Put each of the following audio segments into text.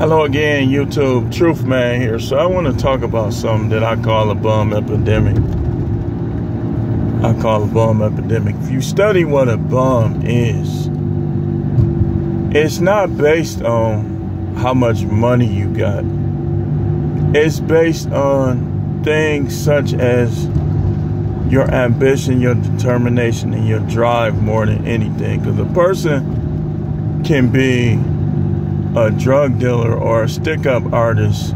Hello again, YouTube. Truth Man here. So I want to talk about something that I call a bum epidemic. I call a bum epidemic. If you study what a bum is, it's not based on how much money you got. It's based on things such as your ambition, your determination, and your drive more than anything. Because a person can be a drug dealer or a stick-up artist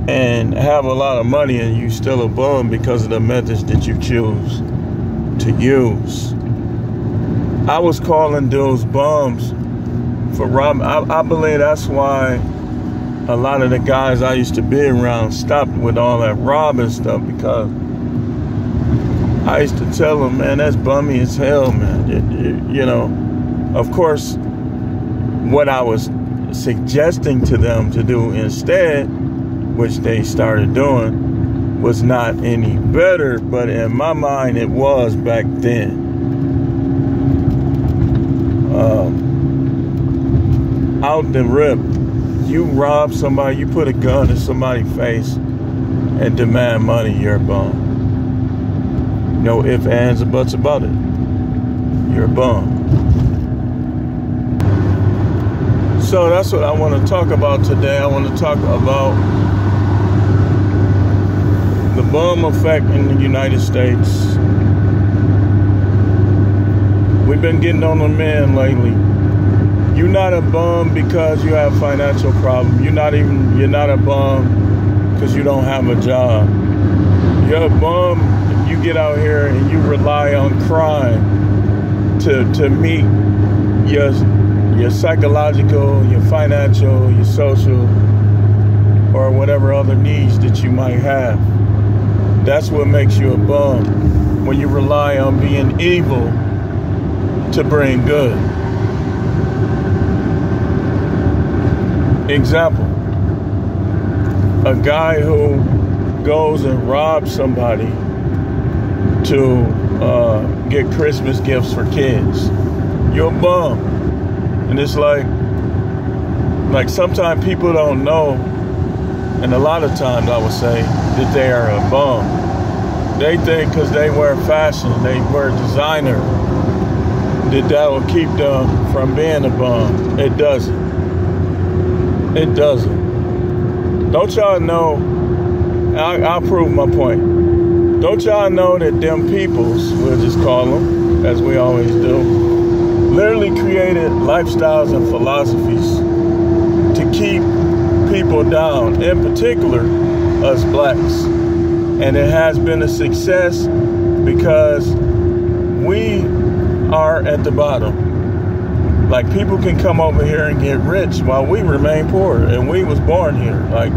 and have a lot of money and you still a bum because of the methods that you choose to use. I was calling dudes bums for robbing. I believe that's why a lot of the guys I used to be around stopped with all that robbing stuff, because I used to tell them, man, that's bummy as hell, man. You know, of course, what I was suggesting to them to do instead, which they started doing, was not any better, but in my mind it was back then. Out the rip, you rob somebody, you put a gun in somebody's face and demand money, you're a bum. No ifs, ands, or buts about it. You're a bum. So that's what I want to talk about today. I want to talk about the bum effect in the United States. We've been getting on the men lately. You're not a bum because you have financial problems. You're not a bum because you don't have a job. You're a bum if you get out here and you rely on crime to meet your psychological, your financial, your social, or whatever other needs that you might have. That's what makes you a bum, when you rely on being evil to bring good. Example, a guy who goes and robs somebody to get Christmas gifts for kids. You're a bum. And it's like sometimes people don't know, and a lot of times I would say, that they are a bum. They think because they wear fashion, they wear designer, that will keep them from being a bum. It doesn't. It doesn't. Don't y'all know, I'll prove my point. Don't y'all know that them peoples, we'll just call them, as we always do, literally created lifestyles and philosophies to keep people down, in particular us blacks. And it has been a success because we are at the bottom. Like, people can come over here and get rich while we remain poor, and we was born here. Like,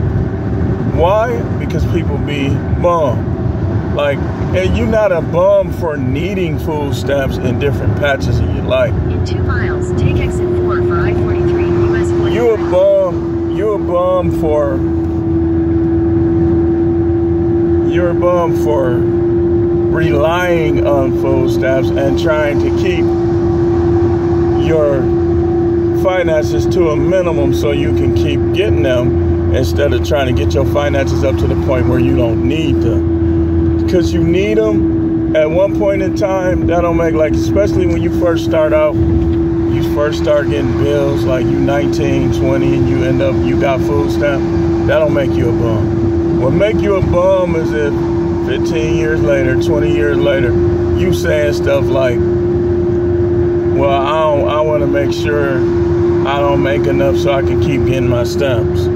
why? Because people be bum. Like, and you're not a bum for needing food stamps in different patches of your life. In 2 miles, take exit 4 for I-43 US 43. You're a bum for relying on food stamps and trying to keep your finances to a minimum so you can keep getting them, instead of trying to get your finances up to the point where you don't need them. Because you need them at one point in time, that don't make, like, especially when you first start out, you first start getting bills, like you 19, 20, and you end up, you got food stamp, that don't make you a bum. What make you a bum is if 15 years later, 20 years later, you saying stuff like, well, I want to make sure I don't make enough so I can keep getting my stamps.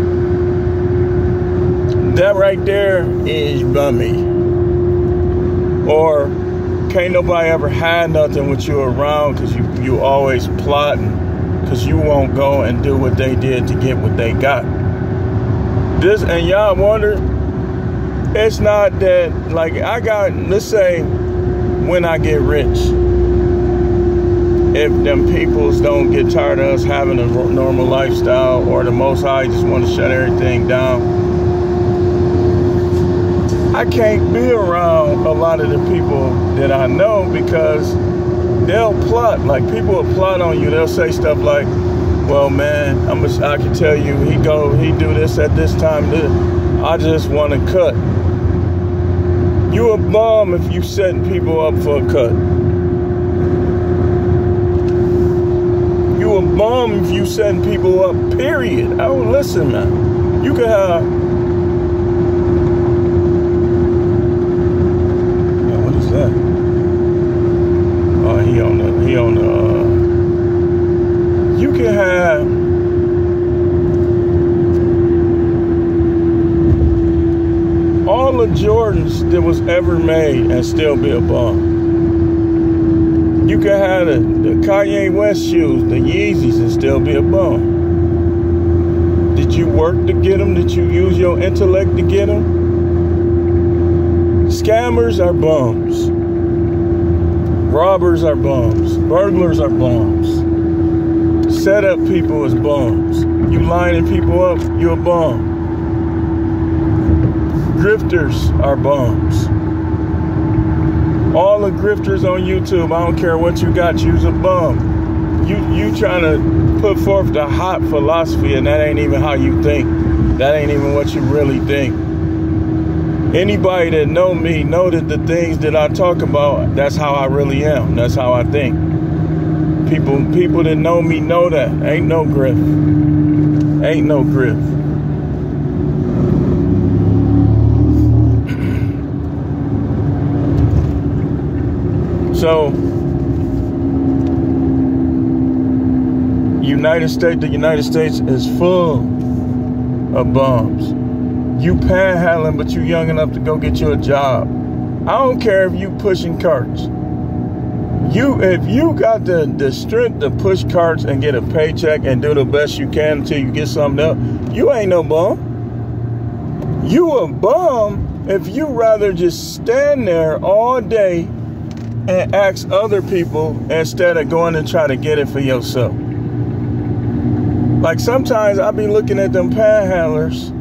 That right there is bummy. Or can't nobody ever had nothing with you around because you always plotting, because you won't go and do what they did to get what they got. This, and y'all wonder, it's not that, like, I got, let's say, when I get rich, if them peoples don't get tired of us having a normal lifestyle, or the Most High just want to shut everything down, I can't be around a lot of the people that I know, because they'll plot. Like, people will plot on you. They'll say stuff like, well, man, I can tell you, he do this at this time. I just want to cut. You a bum if you setting people up for a cut. You a bum if you setting people up, period. Oh, listen, man. You could have... Oh, what is that? Oh, he on the... You can have... all the Jordans that was ever made and still be a bum. You can have the Kanye West shoes, the Yeezys, and still be a bum. Did you work to get them? Did you use your intellect to get them? Scammers are bums. Robbers are bums. Burglars are bums. Setup people is bums. You lining people up, you a bum. Grifters are bums. All the grifters on YouTube, I don't care what you got, you's a bum. You trying to put forth the hot philosophy, and that ain't even how you think. That ain't even what you really think. Anybody that know me know that the things that I talk about, that's how I really am. That's how I think. People that know me know that. Ain't no grift. Ain't no grift. So, the United States is full of bums. You panhandling, but you young enough to go get you a job. I don't care if you pushing carts. If you got the strength to push carts and get a paycheck and do the best you can until you get something else, you ain't no bum. You a bum if you rather just stand there all day and ask other people instead of going and try to get it for yourself. Like sometimes I be looking at them panhandlers,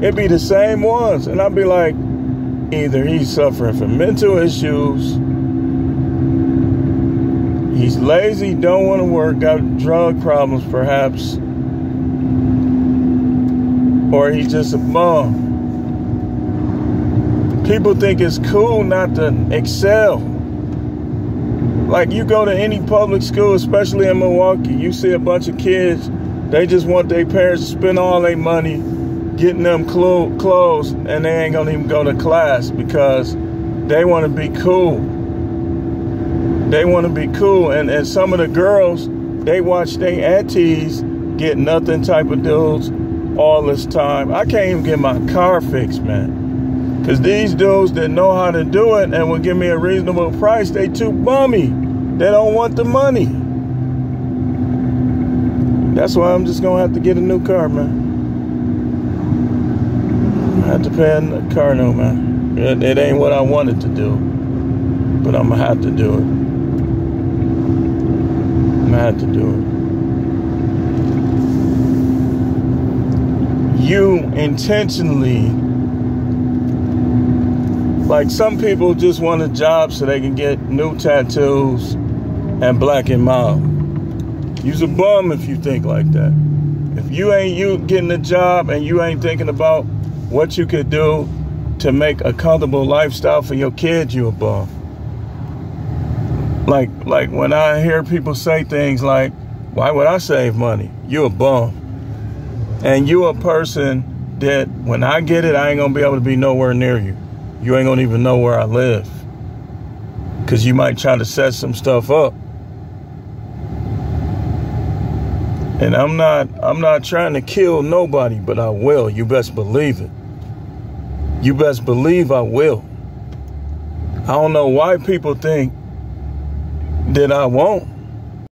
it be the same ones, and I be like, either he's suffering from mental issues, he's lazy, don't want to work, got drug problems perhaps, or he's just a bum. People think it's cool not to excel. Like you go to any public school, especially in Milwaukee, you see a bunch of kids, they just want their parents to spend all their money getting them clothes, and they ain't gonna even go to class because they want to be cool. They want to be cool, and some of the girls, they watch their aunties get nothing type of dudes all this time. I can't even get my car fixed, man. Because these dudes that know how to do it and will give me a reasonable price, they too bummy. They don't want the money. That's why I'm just going to have to get a new car, man. I have to pay a car note, man. It ain't what I wanted to do. But I'm going to have to do it. I'm going to have to do it. You intentionally... Like some people just want a job so they can get new tattoos and black and mild. You's a bum if you think like that. If you ain't getting a job and you ain't thinking about what you could do to make a comfortable lifestyle for your kids, you a bum. Like when I hear people say things like, why would I save money? You a bum. And you a person that when I get it, I ain't gonna be able to be nowhere near you. You ain't gonna even know where I live. Cause you might try to set some stuff up. And I'm not trying to kill nobody, but I will. You best believe it. You best believe I will. I don't know why people think that I won't.